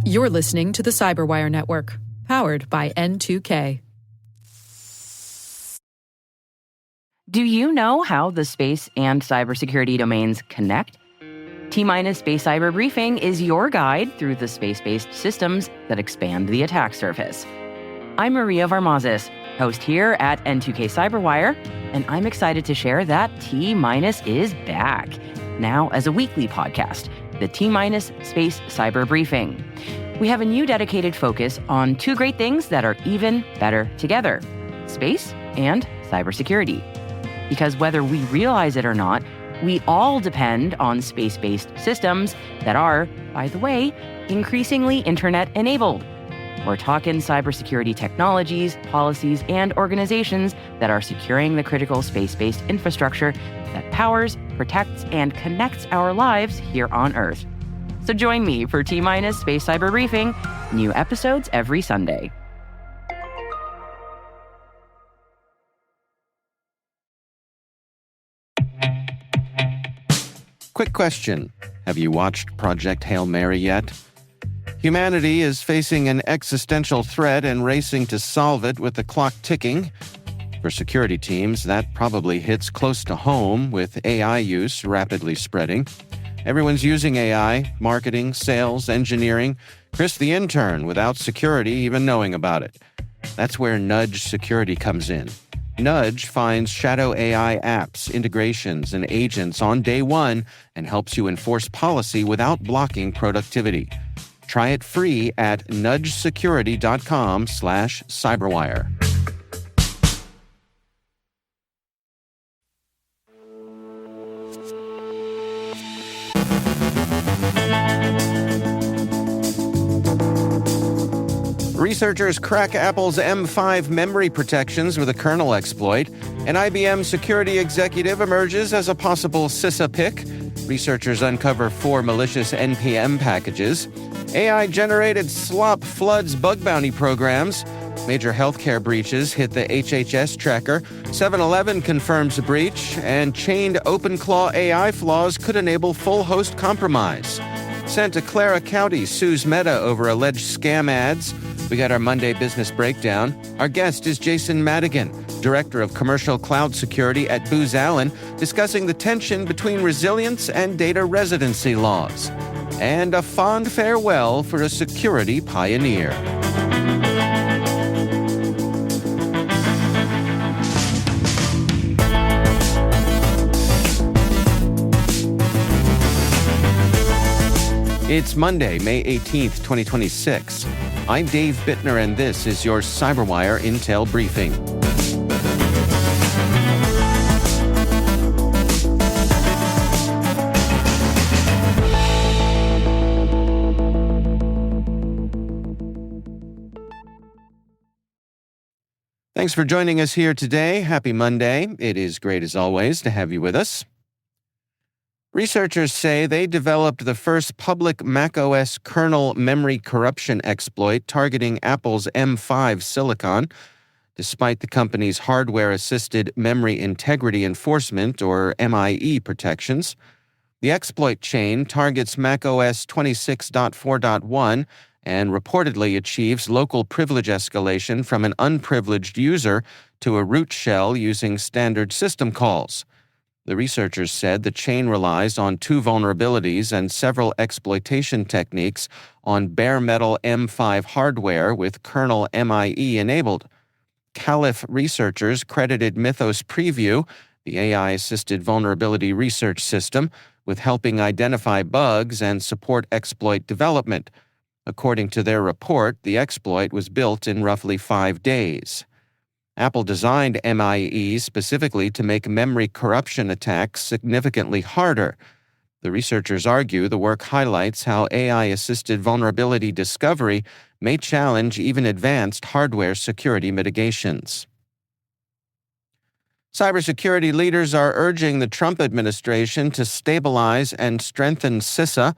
You're listening to the CyberWire Network, powered by N2K. Do you know how the space and cybersecurity domains connect? T-Minus Space Cyber Briefing is your guide through the space-based systems that expand the attack surface. I'm Maria Varmazis, host here at N2K CyberWire, and I'm excited to share that T-Minus is back, now as a weekly podcast, the T-Minus Space Cyber Briefing. We have a new dedicated focus on two great things that are even better together, space and cybersecurity. Because whether we realize it or not, we all depend on space-based systems that are, by the way, increasingly internet-enabled. We're talking cybersecurity technologies, policies, and organizations that are securing the critical space-based infrastructure that powers, protects, and connects our lives here on Earth. So join me for T-Minus Space Cyber Briefing, new episodes every Sunday. Quick question. Have you watched Project Hail Mary yet? Humanity is facing an existential threat and racing to solve it with the clock ticking. For security teams, that probably hits close to home with AI use rapidly spreading. Everyone's using AI, marketing, sales, engineering. Chris the intern without security even knowing about it. That's where Nudge Security comes in. Nudge finds shadow AI apps, integrations, and agents on day one and helps you enforce policy without blocking productivity. Try it free at nudgesecurity.com/cyberwire. Researchers crack Apple's M5 memory protections with a kernel exploit. An IBM security executive emerges as a possible CISA pick. Researchers uncover 4 malicious NPM packages. AI-generated slop floods bug bounty programs. Major healthcare breaches hit the HHS tracker. 7-Eleven confirms a breach. And chained OpenClaw AI flaws could enable full host compromise. Santa Clara County sues Meta over alleged scam ads. We got our Monday business breakdown. Our guest is Jason Madigan, Director of Commercial Cloud Security at Booz Allen, discussing the tension between resilience and data residency laws. And a fond farewell for a security pioneer. It's Monday, May 18th, 2026. I'm Dave Bittner, and this is your CyberWire Intel Briefing. Thanks for joining us here today. Happy Monday. It is great, as always, to have you with us. Researchers say they developed the first public macOS kernel memory corruption exploit targeting Apple's M5 silicon. Despite the company's hardware-assisted memory integrity enforcement, or MIE, protections, the exploit chain targets macOS 26.4.1 and reportedly achieves local privilege escalation from an unprivileged user to a root shell using standard system calls. The researchers said the chain relies on 2 vulnerabilities and several exploitation techniques on bare metal M5 hardware with kernel MIE enabled. Caliph researchers credited Mythos Preview, the AI-assisted vulnerability research system, with helping identify bugs and support exploit development. According to their report, the exploit was built in roughly 5 days. Apple designed MIE specifically to make memory corruption attacks significantly harder. The researchers argue the work highlights how AI-assisted vulnerability discovery may challenge even advanced hardware security mitigations. Cybersecurity leaders are urging the Trump administration to stabilize and strengthen CISA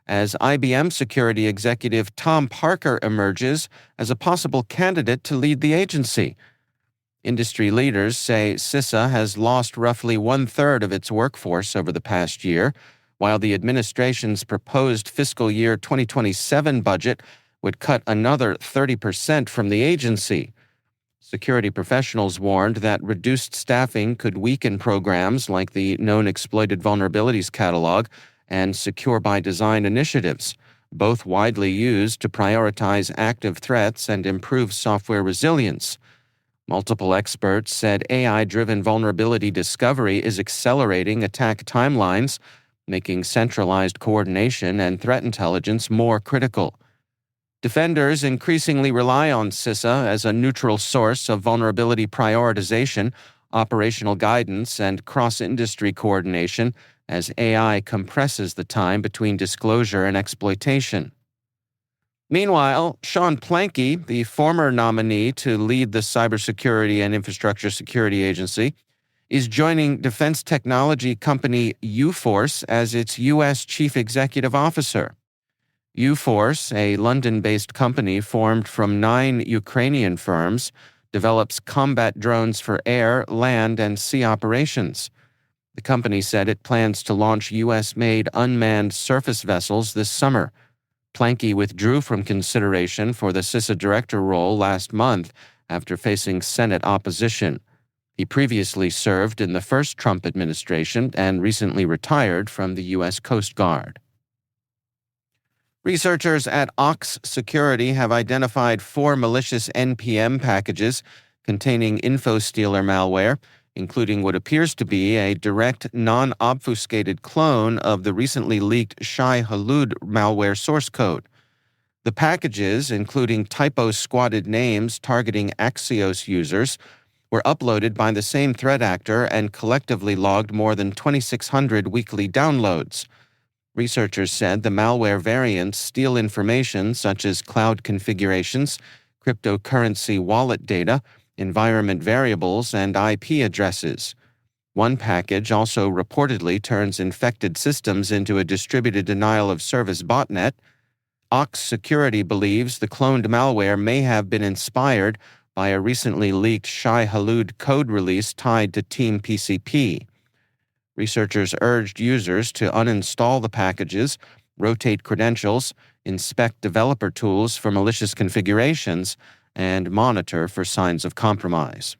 as IBM security executive Tom Parker emerges as a possible candidate to lead the agency. Industry leaders say CISA has lost roughly 1/3 of its workforce over the past year, while the administration's proposed fiscal year 2027 budget would cut another 30% from the agency. Security professionals warned that reduced staffing could weaken programs like the Known Exploited Vulnerabilities Catalog and Secure by Design initiatives, both widely used to prioritize active threats and improve software resilience. Multiple experts said AI-driven vulnerability discovery is accelerating attack timelines, making centralized coordination and threat intelligence more critical. Defenders increasingly rely on CISA as a neutral source of vulnerability prioritization, operational guidance, and cross-industry coordination as AI compresses the time between disclosure and exploitation. Meanwhile, Sean Planky, the former nominee to lead the Cybersecurity and Infrastructure Security Agency, is joining defense technology company U-Force as its U.S. Chief Executive Officer. U-Force, a London-based company formed from 9 Ukrainian firms, develops combat drones for air, land, and sea operations. The company said it plans to launch U.S.-made unmanned surface vessels this summer. Planky withdrew from consideration for the CISA director role last month after facing Senate opposition. He previously served in the first Trump administration and recently retired from the U.S. Coast Guard. Researchers at Ox Security have identified 4 malicious NPM packages containing InfoStealer malware, including what appears to be a direct, non-obfuscated clone of the recently leaked Shai-Hulud malware source code. The packages, including typo-squatted names targeting Axios users, were uploaded by the same threat actor and collectively logged more than 2,600 weekly downloads. Researchers said the malware variants steal information such as cloud configurations, cryptocurrency wallet data, environment variables, and IP addresses. One package also reportedly turns infected systems into a distributed denial-of-service botnet. Ox Security believes the cloned malware may have been inspired by a recently leaked Shai-Hulud code release tied to Team PCP. Researchers urged users to uninstall the packages, rotate credentials, inspect developer tools for malicious configurations, and monitor for signs of compromise.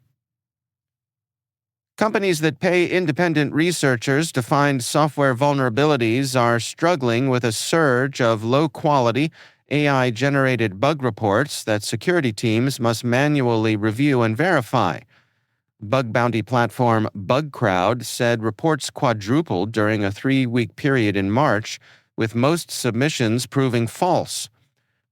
Companies that pay independent researchers to find software vulnerabilities are struggling with a surge of low-quality, AI-generated bug reports that security teams must manually review and verify. Bug bounty platform BugCrowd said reports quadrupled during a 3-week period in March, with most submissions proving false.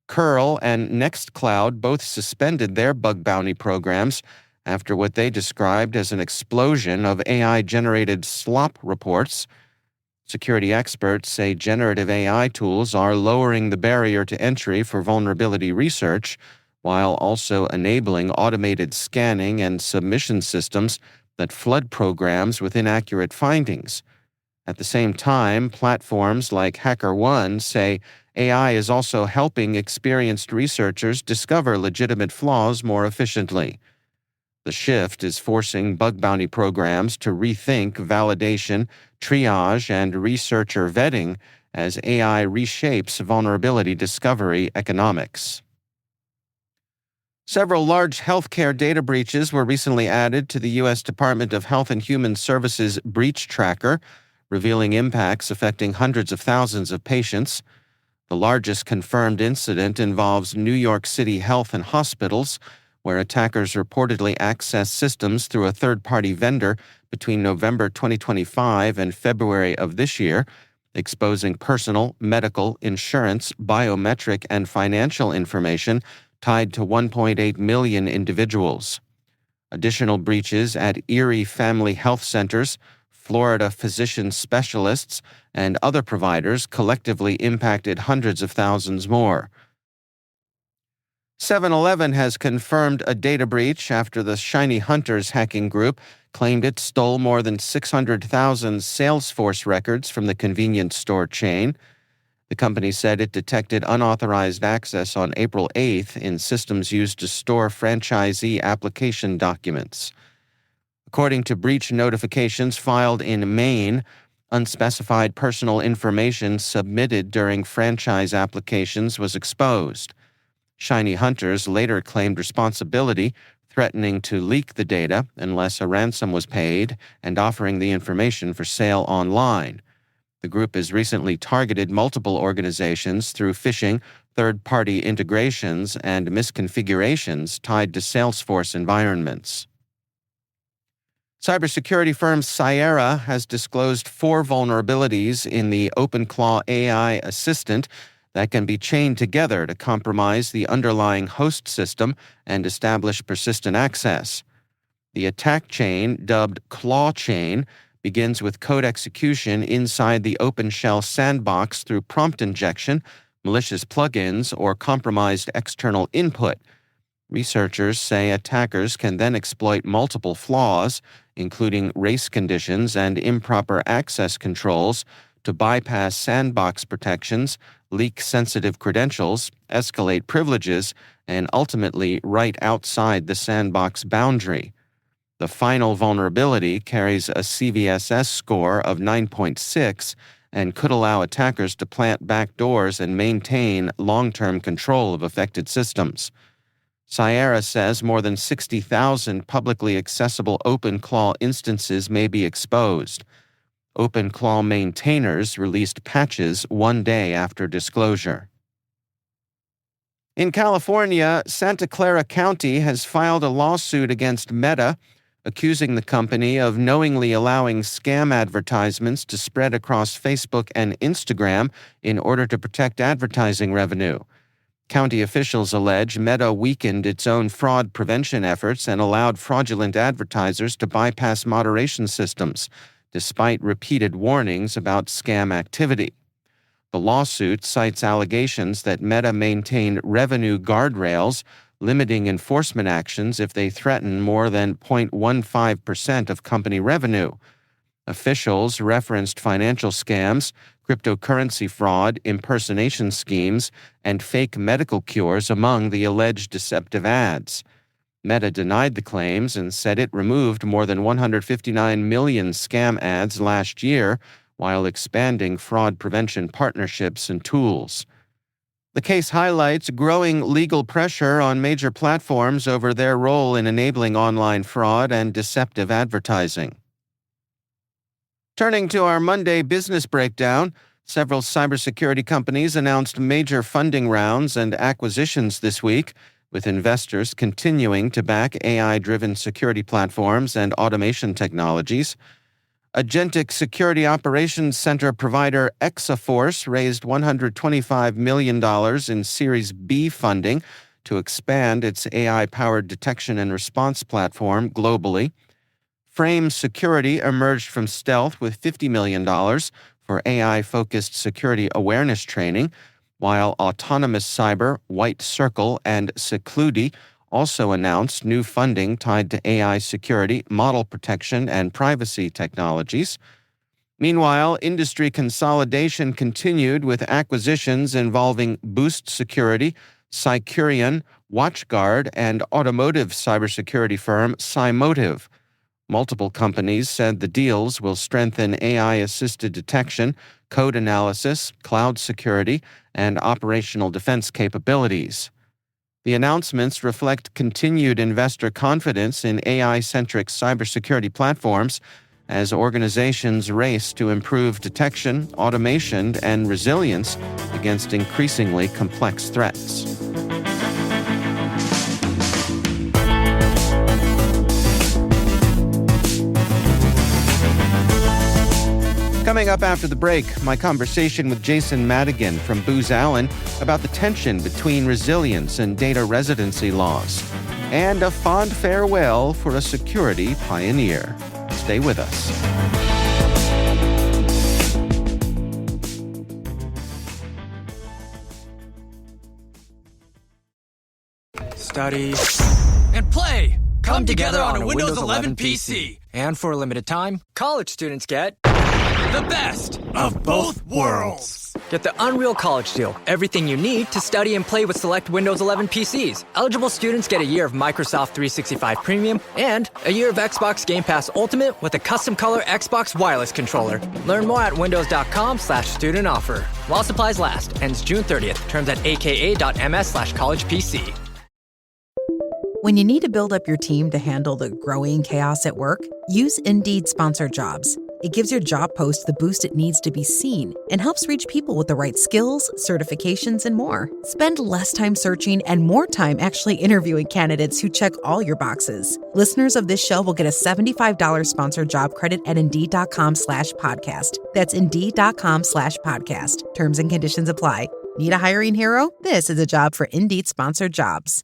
Curl and Nextcloud both suspended their bug bounty programs after what they described as an explosion of AI-generated slop reports. Security experts say generative AI tools are lowering the barrier to entry for vulnerability research, while also enabling automated scanning and submission systems that flood programs with inaccurate findings. At the same time, platforms like HackerOne say AI is also helping experienced researchers discover legitimate flaws more efficiently. The shift is forcing bug bounty programs to rethink validation, triage, and researcher vetting as AI reshapes vulnerability discovery economics. Several large healthcare data breaches were recently added to the U.S. Department of Health and Human Services Breach Tracker, revealing impacts affecting hundreds of thousands of patients. The largest confirmed incident involves New York City Health and Hospitals, where attackers reportedly accessed systems through a third-party vendor between November 2025 and February of this year, exposing personal, medical, insurance, biometric, and financial information tied to 1.8 million individuals. Additional breaches at Erie Family Health Centers, Florida physician specialists, and other providers collectively impacted hundreds of thousands more. 7-Eleven has confirmed a data breach after the Shiny Hunters hacking group claimed it stole more than 600,000 Salesforce records from the convenience store chain. The company said it detected unauthorized access on April 8th in systems used to store franchisee application documents. According to breach notifications filed in Maine, Unspecified personal information submitted during franchise applications was exposed. Shiny hunters later claimed responsibility, threatening to leak the data unless a ransom was paid and offering the information for sale online. The group has recently targeted multiple organizations through phishing, third-party integrations, and misconfigurations tied to Salesforce environments. Cybersecurity firm CISA has disclosed 4 vulnerabilities in the OpenClaw AI assistant that can be chained together to compromise the underlying host system and establish persistent access. The attack chain, dubbed Claw Chain, begins with code execution inside the OpenShell sandbox through prompt injection, malicious plugins, or compromised external input. Researchers say attackers can then exploit multiple flaws, including race conditions and improper access controls, to bypass sandbox protections, leak sensitive credentials, escalate privileges, and ultimately write outside the sandbox boundary. The final vulnerability carries a CVSS score of 9.6 and could allow attackers to plant backdoors and maintain long-term control of affected systems. CISA says more than 60,000 publicly accessible OpenClaw instances may be exposed. OpenClaw maintainers released patches 1 day after disclosure. In California, Santa Clara County has filed a lawsuit against Meta, accusing the company of knowingly allowing scam advertisements to spread across Facebook and Instagram in order to protect advertising revenue. County officials allege Meta weakened its own fraud prevention efforts and allowed fraudulent advertisers to bypass moderation systems, despite repeated warnings about scam activity. The lawsuit cites allegations that Meta maintained revenue guardrails, limiting enforcement actions if they threaten more than 0.15% of company revenue. Officials referenced financial scams, cryptocurrency fraud, impersonation schemes, and fake medical cures among the alleged deceptive ads. Meta denied the claims and said it removed more than 159 million scam ads last year while expanding fraud prevention partnerships and tools. The case highlights growing legal pressure on major platforms over their role in enabling online fraud and deceptive advertising. Turning to our Monday business breakdown, several cybersecurity companies announced major funding rounds and acquisitions this week, with investors continuing to back AI-driven security platforms and automation technologies. Agentic Security Operations Center provider Exaforce raised $125 million in Series B funding to expand its AI-powered detection and response platform globally. Frame Security emerged from stealth with $50 million for AI-focused security awareness training, while Autonomous Cyber, White Circle, and Secludi also announced new funding tied to AI security, model protection, and privacy technologies. Meanwhile, industry consolidation continued with acquisitions involving Boost Security, Cycurion, WatchGuard, and automotive cybersecurity firm Cymotive. Multiple companies said the deals will strengthen AI-assisted detection, code analysis, cloud security, and operational defense capabilities. The announcements reflect continued investor confidence in AI-centric cybersecurity platforms as organizations race to improve detection, automation, and resilience against increasingly complex threats. Coming up after the break, my conversation with Jason Madigan from Booz Allen about the tension between resilience and data residency laws, and a fond farewell for a security pioneer. Stay with us. Study and play come together on a Windows 11 PC. And for a limited time, college students get the best of both worlds. Get the Unreal College Deal. Everything you need to study and play with select Windows 11 PCs. Eligible students get a year of Microsoft 365 Premium and a year of Xbox Game Pass Ultimate with a custom color Xbox wireless controller. Learn more at windows.com/student offer. While supplies last. Ends June 30th. Terms at aka.ms/collegepc. When you need to build up your team to handle the growing chaos at work, use Indeed Sponsored Jobs. It gives your job post the boost it needs to be seen and helps reach people with the right skills, certifications, and more. Spend less time searching and more time actually interviewing candidates who check all your boxes. Listeners of this show will get a $75 sponsored job credit at Indeed.com/podcast. That's Indeed.com/podcast. Terms and conditions apply. Need a hiring hero? This is a job for Indeed Sponsored Jobs.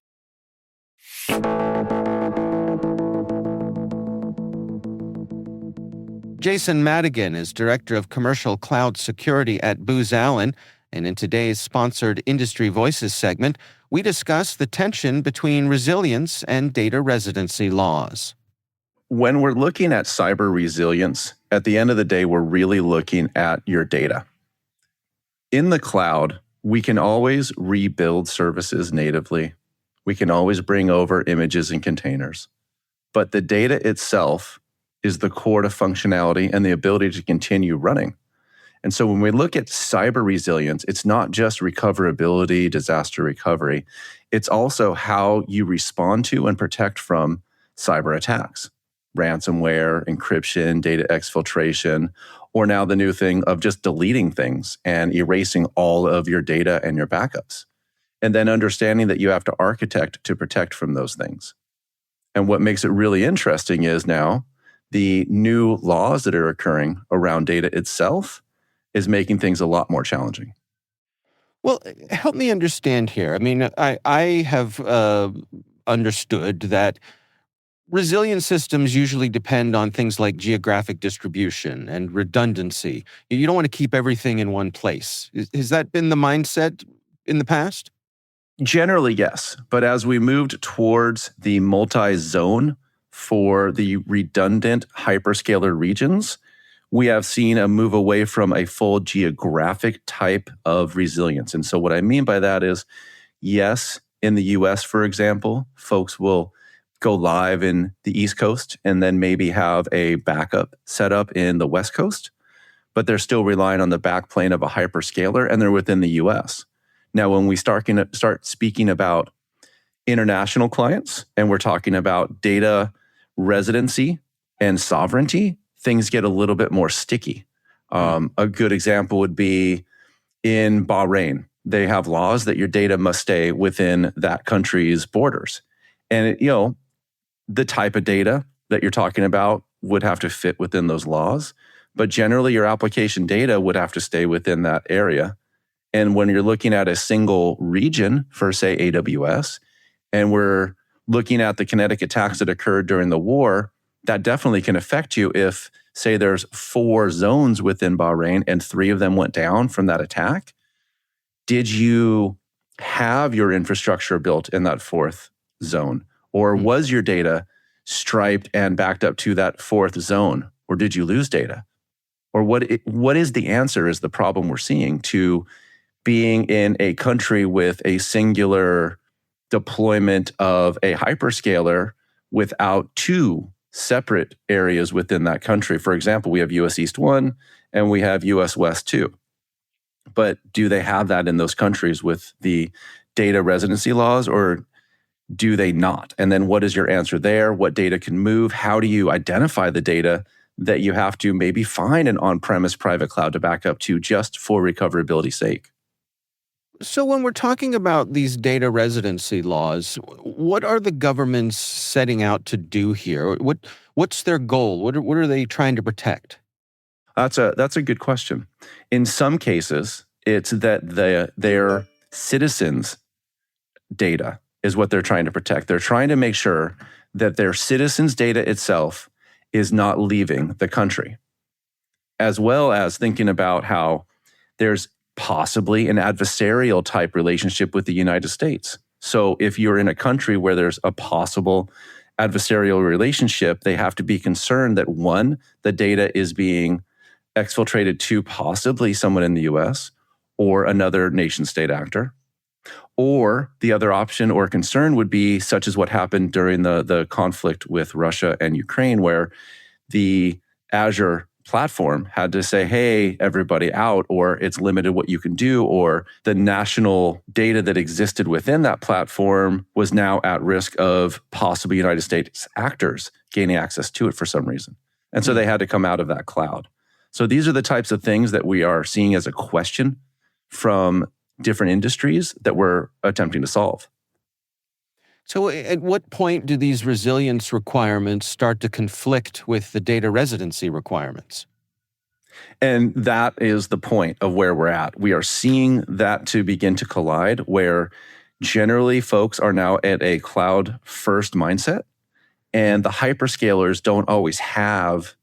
Jason Madigan is Director of Commercial Cloud Security at Booz Allen, and in today's sponsored Industry Voices segment, we discuss the tension between resilience and data residency laws. When we're looking at cyber resilience, at the end of the day, we're really looking at your data. In the cloud, we can always rebuild services natively. We can always bring over images and containers. But the data itself is the core to functionality and the ability to continue running. And so when we look at cyber resilience, it's not just recoverability, disaster recovery. It's also how you respond to and protect from cyber attacks, ransomware, encryption, data exfiltration, or now the new thing of just deleting things and erasing all of your data and your backups. And then understanding that you have to architect to protect from those things. And what makes it really interesting is now the new laws that are occurring around data itself is making things a lot more challenging. Well, help me understand here. I mean, I have understood that resilient systems usually depend on things like geographic distribution and redundancy. You don't want to keep everything in one place. Has that been the mindset in the past? Generally, yes. But as we moved towards the multi-zone for the redundant hyperscaler regions, we have seen a move away from a full geographic type of resilience. And so what I mean by that is, yes, in the US, for example, folks will go live in the East Coast and then maybe have a backup set up in the West Coast, but they're still relying on the backplane of a hyperscaler and they're within the US. Now, when we start speaking about international clients and we're talking about data residency and sovereignty, things get a little bit more sticky. A good example would be in Bahrain. They have laws that your data must stay within that country's borders. And, the type of data that you're talking about would have to fit within those laws. But generally, your application data would have to stay within that area. And when you're looking at a single region for, say, AWS, and we're looking at the kinetic attacks that occurred during the war, that definitely can affect you if, say, there's 4 zones within Bahrain and 3 of them went down from that attack. Did you have your infrastructure built in that 4th zone? Or was your data striped and backed up to that 4th zone? Or did you lose data? Or what is the answer is the problem we're seeing to being in a country with a singular deployment of a hyperscaler without 2 separate areas within that country. For example, we have US East 1 and we have US West 2. But do they have that in those countries with the data residency laws, or do they not? And then what is your answer there? What data can move? How do you identify the data that you have to maybe find an on-premise private cloud to back up to just for recoverability's sake? So when we're talking about these data residency laws, what are the governments setting out to do here? What's their goal? What are they trying to protect? That's a good question. In some cases, it's that their citizens' data is what they're trying to protect. They're trying to make sure that their citizens' data itself is not leaving the country, as well as thinking about how there's possibly an adversarial type relationship with the United States. So if you're in a country where there's a possible adversarial relationship, they have to be concerned that 1, the data is being exfiltrated to possibly someone in the US, or another nation state actor. Or the other option or concern would be such as what happened during the conflict with Russia and Ukraine, where the Azure platform had to say, hey, everybody out, or it's limited what you can do, or the national data that existed within that platform was now at risk of possible United States actors gaining access to it for some reason. And so they had to come out of that cloud. So these are the types of things that we are seeing as a question from different industries that we're attempting to solve. So at what point do these resilience requirements start to conflict with the data residency requirements? And that is the point of where we're at. We are seeing that to begin to collide, where generally folks are now at a cloud-first mindset, and the hyperscalers don't always have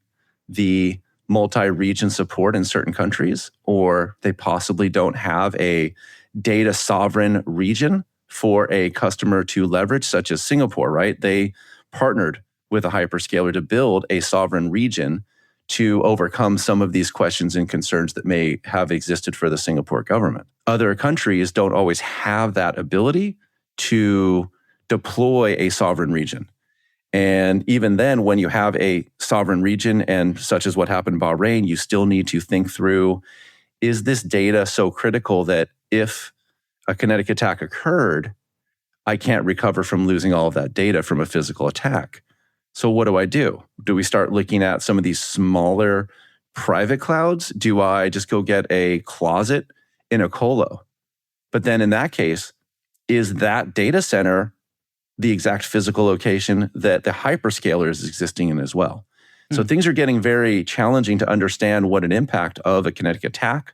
the multi-region support in certain countries, or they possibly don't have a data sovereign region for a customer to leverage, such as Singapore, right? They partnered with a hyperscaler to build a sovereign region to overcome some of these questions and concerns that may have existed for the Singapore government. Other countries don't always have that ability to deploy a sovereign region. And even then, when you have a sovereign region, and such as what happened in Bahrain, you still need to think through, is this data so critical that if a kinetic attack occurred, I can't recover from losing all of that data from a physical attack? So what do? Do we start looking at some of these smaller private clouds? Do I just go get a closet in a colo? But then in that case, is that data center the exact physical location that the hyperscaler is existing in as well? So things are getting very challenging to understand what an impact of a kinetic attack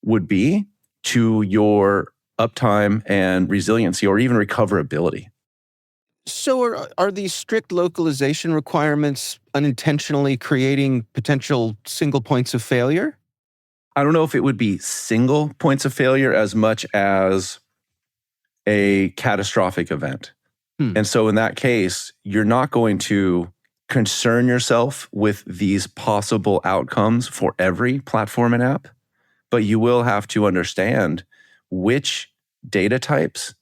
would be to your uptime and resiliency, or even recoverability. So are these strict localization requirements unintentionally creating potential single points of failure? I don't know if it would be single points of failure as much as a catastrophic event. And so in that case, you're not going to concern yourself with these possible outcomes for every platform and app, but you will have to understand which data types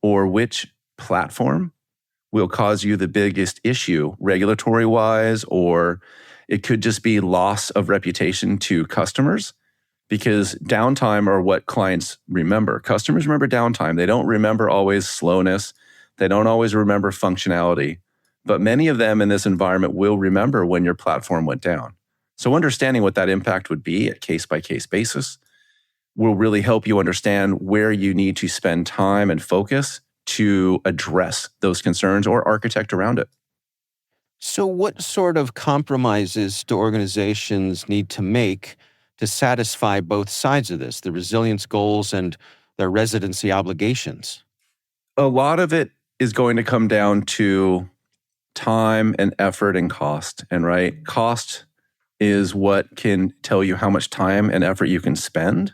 or which platform will cause you the biggest issue regulatory-wise, or it could just be loss of reputation to customers, because downtime are what clients remember. Customers remember downtime. They don't remember always slowness. They don't always remember functionality, but many of them in this environment will remember when your platform went down. So understanding what that impact would be at case-by-case basis will really help you understand where you need to spend time and focus to address those concerns or architect around it. So what sort of compromises do organizations need to make to satisfy both sides of this, the resilience goals and their residency obligations? A lot of it is going to come down to time and effort and cost. And right, cost is what can tell you how much time and effort you can spend.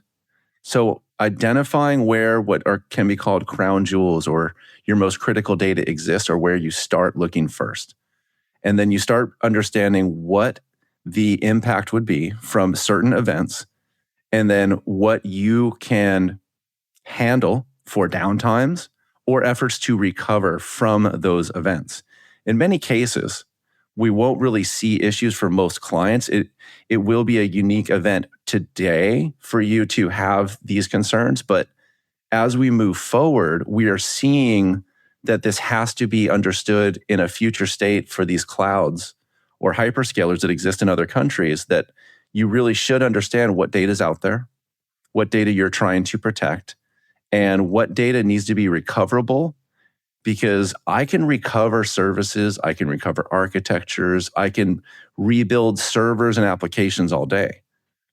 So identifying where can be called crown jewels or your most critical data exists, or where you start looking first. And then you start understanding what the impact would be from certain events, and then what you can handle for downtimes or efforts to recover from those events. In many cases, we won't really see issues for most clients. It will be a unique event today for you to have these concerns, but as we move forward, we are seeing that this has to be understood in a future state for these clouds or hyperscalers that exist in other countries, that you really should understand what data is out there, what data you're trying to protect, and what data needs to be recoverable. Because I can recover services, I can recover architectures, I can rebuild servers and applications all day.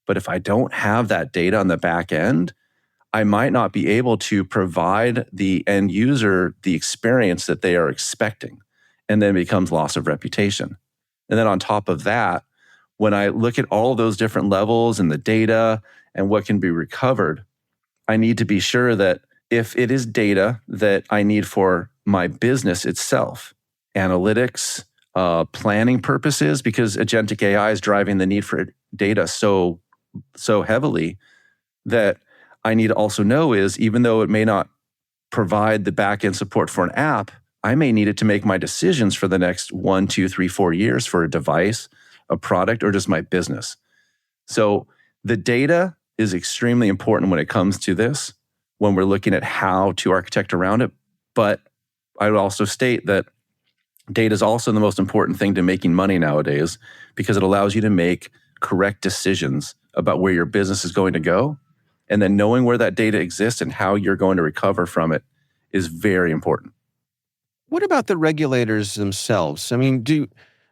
But if I don't have that data on the back end, I might not be able to provide the end user the experience that they are expecting, and then it becomes loss of reputation. And then on top of that, when I look at all those different levels and the data and what can be recovered, I need to be sure that if it is data that I need for my business itself, analytics, planning purposes, because agentic AI is driving the need for data so heavily that I need to also know is, even though it may not provide the back-end support for an app, I may need it to make my decisions for the next 1, 2, 3, 4 years for a device, a product, or just my business. So the data is extremely important when it comes to this, when we're looking at how to architect around it. But I would also state that data is also the most important thing to making money nowadays, because it allows you to make correct decisions about where your business is going to go. And then knowing where that data exists and how you're going to recover from it is very important. What about the regulators themselves? I mean, do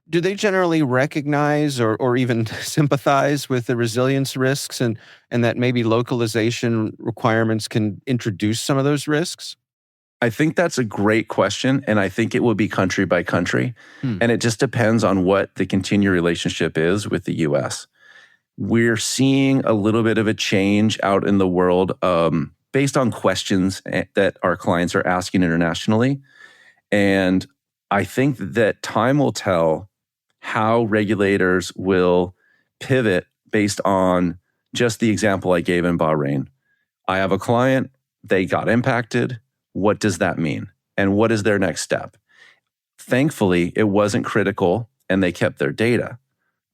they generally recognize or even sympathize with the resilience risks and that maybe localization requirements can introduce some of those risks? I think that's a great question, and I think it will be country by country. And it just depends on what the continued relationship is with the U.S. We're seeing a little bit of a change out in the world based on questions that our clients are asking internationally. And I think that time will tell how regulators will pivot based on just the example I gave in Bahrain. I have a client, they got impacted. What does that mean? And what is their next step? Thankfully, it wasn't critical and they kept their data.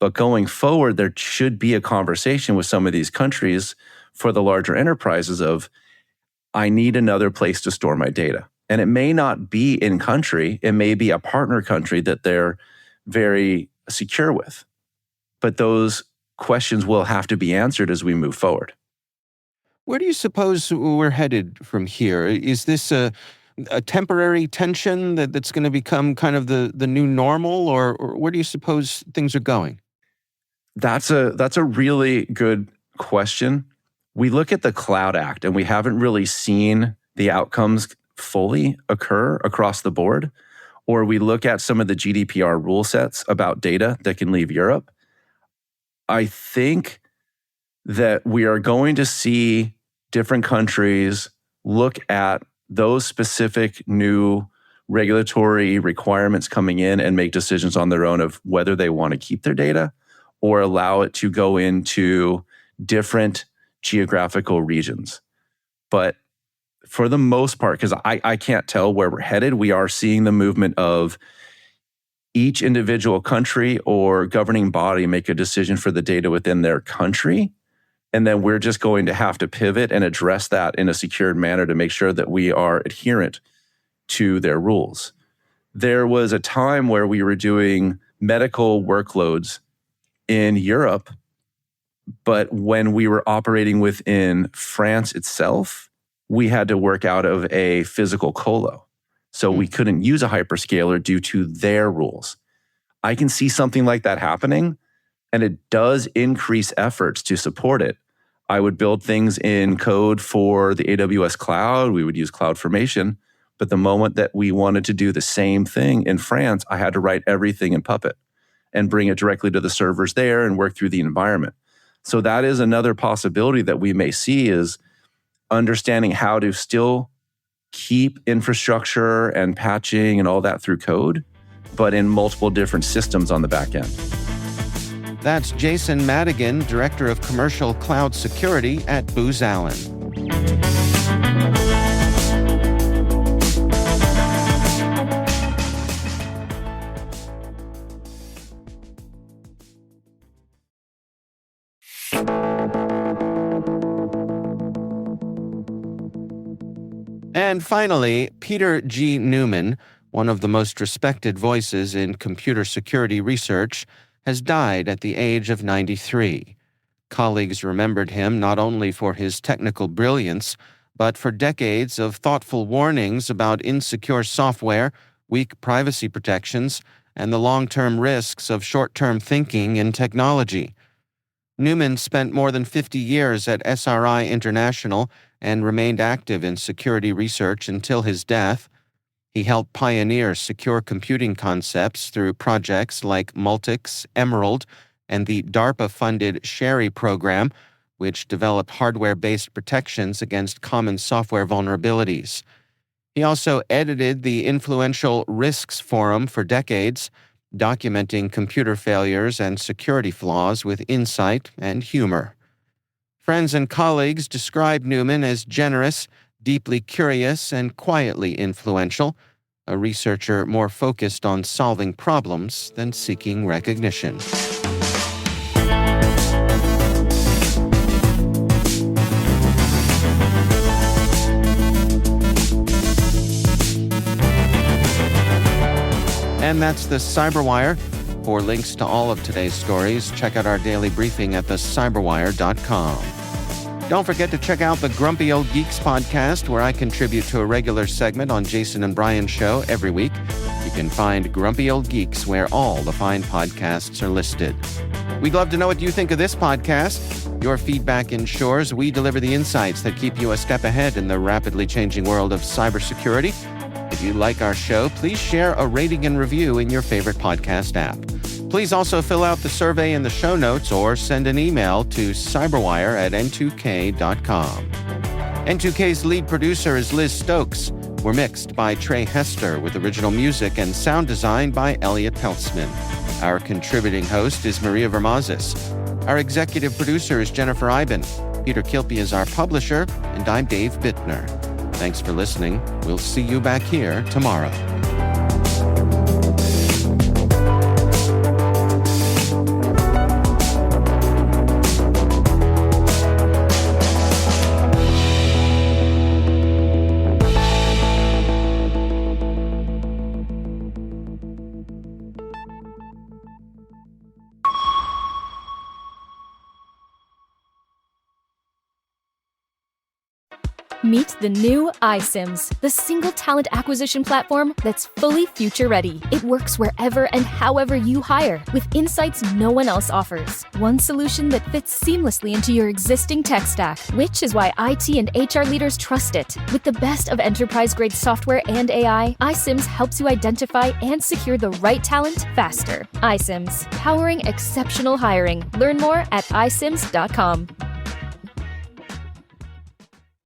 But going forward, there should be a conversation with some of these countries for the larger enterprises of, I need another place to store my data. And it may not be in country. It may be a partner country that they're very secure with. But those questions will have to be answered as we move forward. Where do you suppose we're headed from here? Is this a temporary tension that's going to become kind of the new normal, or where do you suppose things are going? That's a really good question. We look at the Cloud Act and we haven't really seen the outcomes fully occur across the board. Or we look at some of the GDPR rule sets about data that can leave Europe. I think that we are going to see different countries look at those specific new regulatory requirements coming in and make decisions on their own of whether they want to keep their data or allow it to go into different geographical regions. But for the most part, because I can't tell where we're headed, we are seeing the movement of each individual country or governing body make a decision for the data within their country. And then we're just going to have to pivot and address that in a secured manner to make sure that we are adherent to their rules. There was a time where we were doing medical workloads in Europe, but when we were operating within France itself, we had to work out of a physical colo. So we couldn't use a hyperscaler due to their rules. I can see something like that happening, and it does increase efforts to support it. I would build things in code for the AWS cloud. We would use CloudFormation. But the moment that we wanted to do the same thing in France, I had to write everything in Puppet and bring it directly to the servers there and work through the environment. So that is another possibility that we may see, is understanding how to still keep infrastructure and patching and all that through code, but in multiple different systems on the back end. That's Jason Madigan, Director of Commercial Cloud Security at Booz Allen. And finally, Peter G. Newman, one of the most respected voices in computer security research, has died at the age of 93. Colleagues remembered him not only for his technical brilliance, but for decades of thoughtful warnings about insecure software, weak privacy protections, and the long-term risks of short-term thinking in technology. Newman spent more than 50 years at SRI International and remained active in security research until his death. He helped pioneer secure computing concepts through projects like Multics, Emerald, and the DARPA-funded Sherry program, which developed hardware-based protections against common software vulnerabilities. He also edited the influential Risks Forum for decades, documenting computer failures and security flaws with insight and humor. Friends and colleagues describe Newman as generous, deeply curious, and quietly influential, a researcher more focused on solving problems than seeking recognition. And that's the CyberWire. For links to all of today's stories, check out our daily briefing at thecyberwire.com. Don't forget to check out the Grumpy Old Geeks podcast, where I contribute to a regular segment on Jason and Brian's show every week. You can find Grumpy Old Geeks where all the fine podcasts are listed. We'd love to know what you think of this podcast. Your feedback ensures we deliver the insights that keep you a step ahead in the rapidly changing world of cybersecurity. If you like our show, please share a rating and review in your favorite podcast app. Please also fill out the survey in the show notes or send an email to cyberwire@n2k.com. N2K's lead producer is Liz Stokes. We're mixed by Trey Hester with original music and sound design by Elliot Peltzman. Our contributing host is Maria Vermazis. Our executive producer is Jennifer Eiben. Peter Kilpie is our publisher, and I'm Dave Bittner. Thanks for listening. We'll see you back here tomorrow. Meet the new iSIMS, the single talent acquisition platform that's fully future-ready. It works wherever and however you hire, with insights no one else offers. One solution that fits seamlessly into your existing tech stack, which is why IT and HR leaders trust it. With the best of enterprise-grade software and AI, iSIMS helps you identify and secure the right talent faster. iSIMS, powering exceptional hiring. Learn more at isims.com.